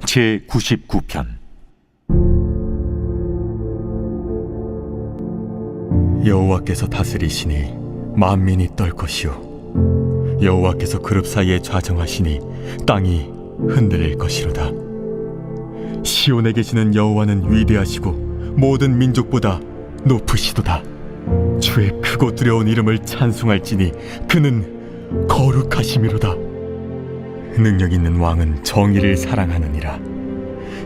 제99편. 여호와께서 다스리시니 만민이 떨 것이요 여호와께서 그룹 사이에 좌정하시니 땅이 흔들릴 것이로다. 시온에 계시는 여호와는 위대하시고 모든 민족보다 높으시도다. 주의 크고 두려운 이름을 찬송할지니 그는 거룩하심이로다. 능력 있는 왕은 정의를 사랑하느니라.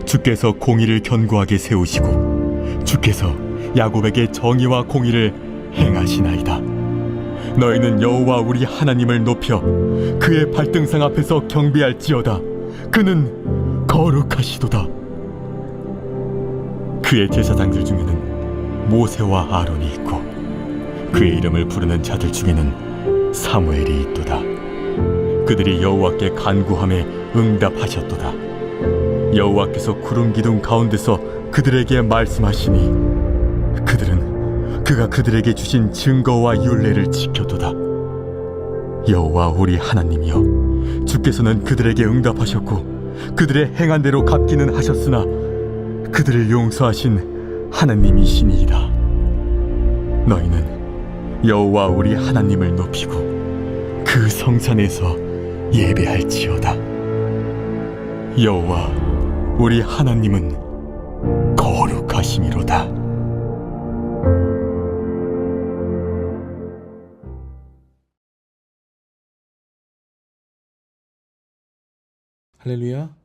주께서 공의를 견고하게 세우시고 주께서 야곱에게 정의와 공의를 행하시나이다. 너희는 여호와 우리 하나님을 높여 그의 발등상 앞에서 경배할지어다. 그는 거룩하시도다. 그의 제사장들 중에는 모세와 아론이 있고 그의 이름을 부르는 자들 중에는 사무엘이 있도다. 그들이 여호와께 간구함에 응답하셨도다. 여호와께서 구름 기둥 가운데서 그들에게 말씀하시니 그들은 그가 그들에게 주신 증거와 율례를 지켰도다. 여호와 우리 하나님이여, 주께서는 그들에게 응답하셨고 그들의 행한 대로 갚기는 하셨으나 그들을 용서하신 하나님이시니이다. 너희는 여호와 우리 하나님을 높이고 그 성산에서 예배할지어다. 여호와 우리 하나님은 거룩하심이로다. 할렐루야.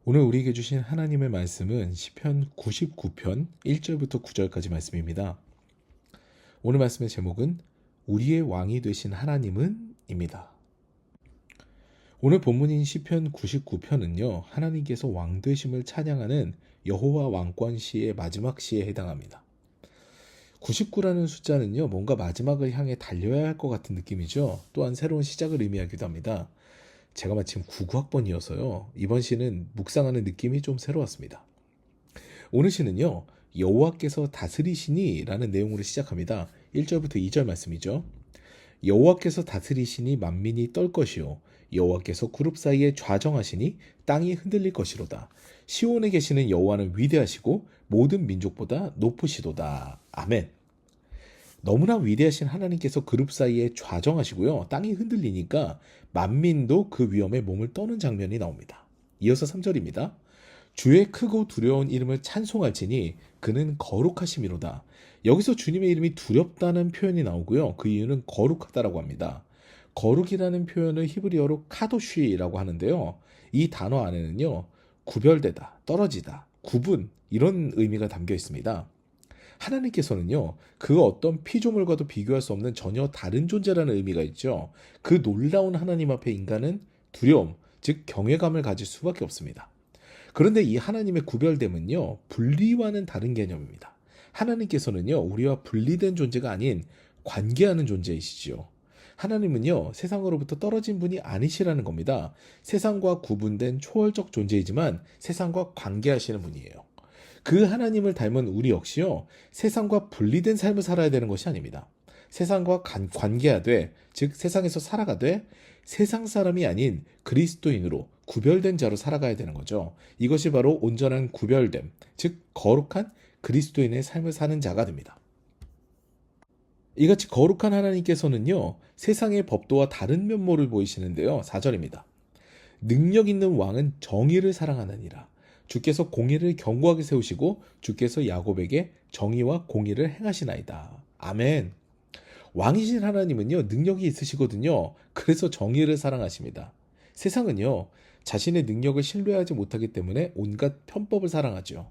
오늘 우리에게 주신 하나님의 말씀은 시편 99편 1절부터 9절까지 말씀입니다. 오늘 말씀의 제목은 우리의 왕이 되신 하나님은 입니다. 오늘 본문인 시편 99편은요, 하나님께서 왕 되심을 찬양하는 여호와 왕권 시의 마지막 시에 해당합니다. 99라는 숫자는요, 뭔가 마지막을 향해 달려야 할 것 같은 느낌이죠. 또한 새로운 시작을 의미하기도 합니다. 제가 마침 99학번이어서요, 이번 시는 묵상하는 느낌이 좀 새로웠습니다. 오늘 시는요, 여호와께서 다스리시니 라는 내용으로 시작합니다. 1절부터 2절 말씀이죠. 여호와께서 다스리시니 만민이 떨 것이요 여호와께서 그룹 사이에 좌정하시니 땅이 흔들릴 것이로다. 시온에 계시는 여호와는 위대하시고 모든 민족보다 높으시도다. 아멘. 너무나 위대하신 하나님께서 그룹 사이에 좌정하시고요, 땅이 흔들리니까 만민도 그 위험에 몸을 떠는 장면이 나옵니다. 이어서 3절입니다. 주의 크고 두려운 이름을 찬송할지니 그는 거룩하심이로다. 여기서 주님의 이름이 두렵다는 표현이 나오고요, 그 이유는 거룩하다라고 합니다. 거룩이라는 표현을 히브리어로 카도쉬라고 하는데요, 이 단어 안에는요, 구별되다, 떨어지다, 구분, 이런 의미가 담겨 있습니다. 하나님께서는요, 그 어떤 피조물과도 비교할 수 없는 전혀 다른 존재라는 의미가 있죠. 그 놀라운 하나님 앞에 인간은 두려움, 즉 경외감을 가질 수밖에 없습니다. 그런데 이 하나님의 구별됨은요, 분리와는 다른 개념입니다. 하나님께서는요, 우리와 분리된 존재가 아닌 관계하는 존재이시죠. 하나님은요, 세상으로부터 떨어진 분이 아니시라는 겁니다. 세상과 구분된 초월적 존재이지만 세상과 관계하시는 분이에요. 그 하나님을 닮은 우리 역시요, 세상과 분리된 삶을 살아야 되는 것이 아닙니다. 세상과 관계하되, 즉 세상에서 살아가되 세상 사람이 아닌 그리스도인으로 구별된 자로 살아가야 되는 거죠. 이것이 바로 온전한 구별됨, 즉 거룩한 그리스도인의 삶을 사는 자가 됩니다. 이같이 거룩한 하나님께서는요, 세상의 법도와 다른 면모를 보이시는데요, 4절입니다. 능력 있는 왕은 정의를 사랑하느니라. 주께서 공의를 견고하게 세우시고 주께서 야곱에게 정의와 공의를 행하시나이다. 아멘. 왕이신 하나님은요, 능력이 있으시거든요. 그래서 정의를 사랑하십니다. 세상은요, 자신의 능력을 신뢰하지 못하기 때문에 온갖 편법을 사랑하죠.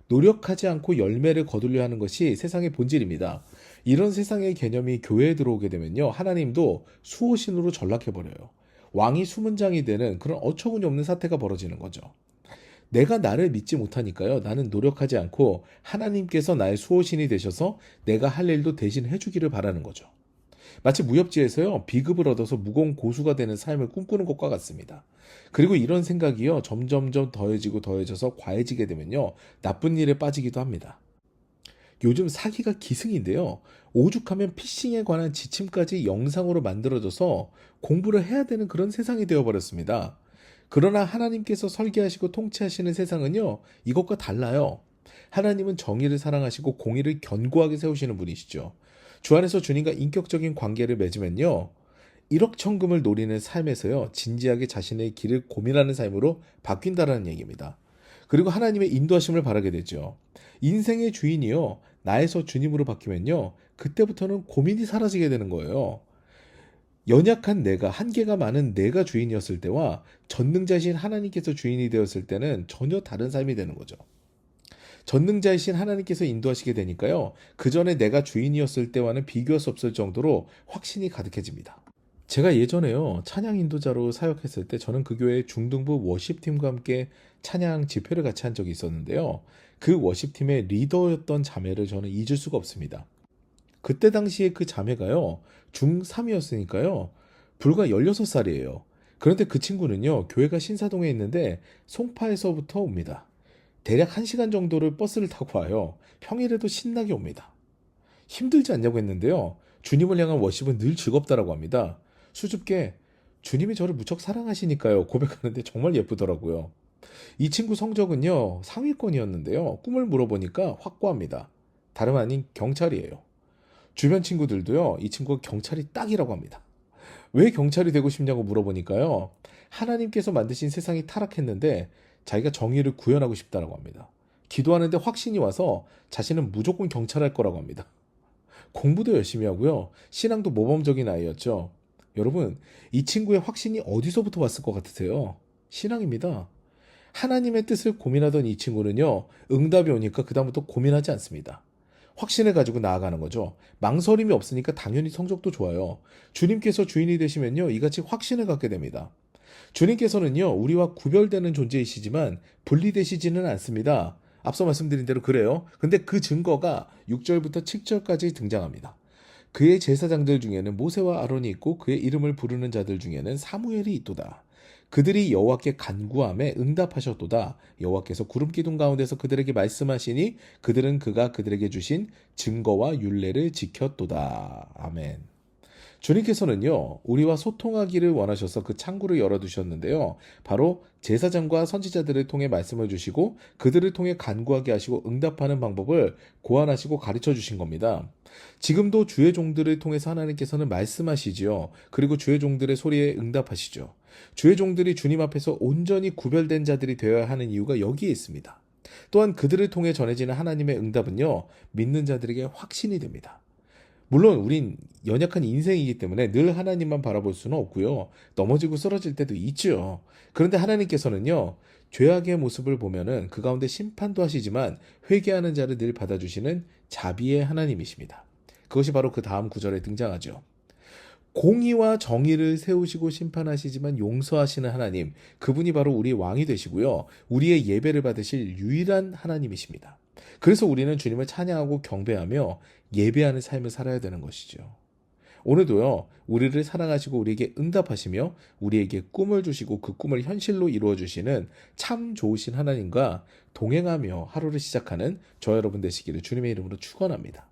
노력하지 않고 열매를 거두려 하는 것이 세상의 본질입니다. 이런 세상의 개념이 교회에 들어오게 되면요, 하나님도 수호신으로 전락해버려요. 왕이 수문장이 되는 그런 어처구니 없는 사태가 벌어지는 거죠. 내가 나를 믿지 못하니까요, 나는 노력하지 않고 하나님께서 나의 수호신이 되셔서 내가 할 일도 대신 해주기를 바라는 거죠. 마치 무협지에서요, 비급을 얻어서 무거운 고수가 되는 삶을 꿈꾸는 것과 같습니다. 그리고 이런 생각이요, 점점점 더해지고 더해져서 과해지게 되면요, 나쁜 일에 빠지기도 합니다. 요즘 사기가 기승인데요, 오죽하면 피싱에 관한 지침까지 영상으로 만들어져서 공부를 해야 되는 그런 세상이 되어버렸습니다. 그러나 하나님께서 설계하시고 통치하시는 세상은요, 이것과 달라요. 하나님은 정의를 사랑하시고 공의를 견고하게 세우시는 분이시죠. 주 안에서 주님과 인격적인 관계를 맺으면요, 일억천금을 노리는 삶에서요, 진지하게 자신의 길을 고민하는 삶으로 바뀐다라는 얘기입니다. 그리고 하나님의 인도하심을 바라게 되죠. 인생의 주인이요, 나에서 주님으로 바뀌면요, 그때부터는 고민이 사라지게 되는 거예요. 연약한 내가, 한계가 많은 내가 주인이었을 때와 전능자이신 하나님께서 주인이 되었을 때는 전혀 다른 삶이 되는 거죠. 전능자이신 하나님께서 인도하시게 되니까요, 그 전에 내가 주인이었을 때와는 비교할 수 없을 정도로 확신이 가득해집니다. 제가 예전에요, 찬양 인도자로 사역했을 때 저는 그 교회 중등부 워십팀과 함께 찬양 집회를 같이 한 적이 있었는데요. 그 워십팀의 리더였던 자매를 저는 잊을 수가 없습니다. 그때 당시에 그 자매가요, 중3이었으니까요, 불과 16살이에요. 그런데 그 친구는요, 교회가 신사동에 있는데 송파에서부터 옵니다. 대략 1시간 정도를 버스를 타고 와요. 평일에도 신나게 옵니다. 힘들지 않냐고 했는데요, 주님을 향한 워십은 늘 즐겁다라고 합니다. 수줍게 주님이 저를 무척 사랑하시니까요 고백하는데 정말 예쁘더라고요. 이 친구 성적은요, 상위권이었는데요, 꿈을 물어보니까 확고합니다. 다름 아닌 경찰이에요. 주변 친구들도요, 이 친구가 경찰이 딱이라고 합니다. 왜 경찰이 되고 싶냐고 물어보니까요, 하나님께서 만드신 세상이 타락했는데 자기가 정의를 구현하고 싶다라고 합니다. 기도하는데 확신이 와서 자신은 무조건 경찰할 거라고 합니다. 공부도 열심히 하고요, 신앙도 모범적인 아이였죠. 여러분, 이 친구의 확신이 어디서부터 왔을 것 같으세요? 신앙입니다. 하나님의 뜻을 고민하던 이 친구는요, 응답이 오니까 그다음부터 고민하지 않습니다. 확신을 가지고 나아가는 거죠. 망설임이 없으니까 당연히 성적도 좋아요. 주님께서 주인이 되시면요, 이같이 확신을 갖게 됩니다. 주님께서는요, 우리와 구별되는 존재이시지만 분리되시지는 않습니다. 앞서 말씀드린 대로 그래요. 근데 그 증거가 6절부터 7절까지 등장합니다. 그의 제사장들 중에는 모세와 아론이 있고 그의 이름을 부르는 자들 중에는 사무엘이 있도다. 그들이 여호와께 간구함에 응답하셨도다. 여호와께서 구름 기둥 가운데서 그들에게 말씀하시니 그들은 그가 그들에게 주신 증거와 율례를 지켰도다. 아멘. 주님께서는요, 우리와 소통하기를 원하셔서 그 창구를 열어두셨는데요, 바로 제사장과 선지자들을 통해 말씀을 주시고 그들을 통해 간구하게 하시고 응답하는 방법을 고안하시고 가르쳐 주신 겁니다. 지금도 주의 종들을 통해서 하나님께서는 말씀하시지요. 그리고 주의 종들의 소리에 응답하시죠. 주의 종들이 주님 앞에서 온전히 구별된 자들이 되어야 하는 이유가 여기에 있습니다. 또한 그들을 통해 전해지는 하나님의 응답은요, 믿는 자들에게 확신이 됩니다. 물론 우린 연약한 인생이기 때문에 늘 하나님만 바라볼 수는 없고요, 넘어지고 쓰러질 때도 있죠. 그런데 하나님께서는요, 죄악의 모습을 보면은 그 가운데 심판도 하시지만 회개하는 자를 늘 받아주시는 자비의 하나님이십니다. 그것이 바로 그 다음 구절에 등장하죠. 공의와 정의를 세우시고 심판하시지만 용서하시는 하나님, 그분이 바로 우리의 왕이 되시고요, 우리의 예배를 받으실 유일한 하나님이십니다. 그래서 우리는 주님을 찬양하고 경배하며 예배하는 삶을 살아야 되는 것이죠. 오늘도요, 우리를 사랑하시고 우리에게 응답하시며 우리에게 꿈을 주시고 그 꿈을 현실로 이루어 주시는 참 좋으신 하나님과 동행하며 하루를 시작하는 저 여러분 되시기를 주님의 이름으로 축원합니다.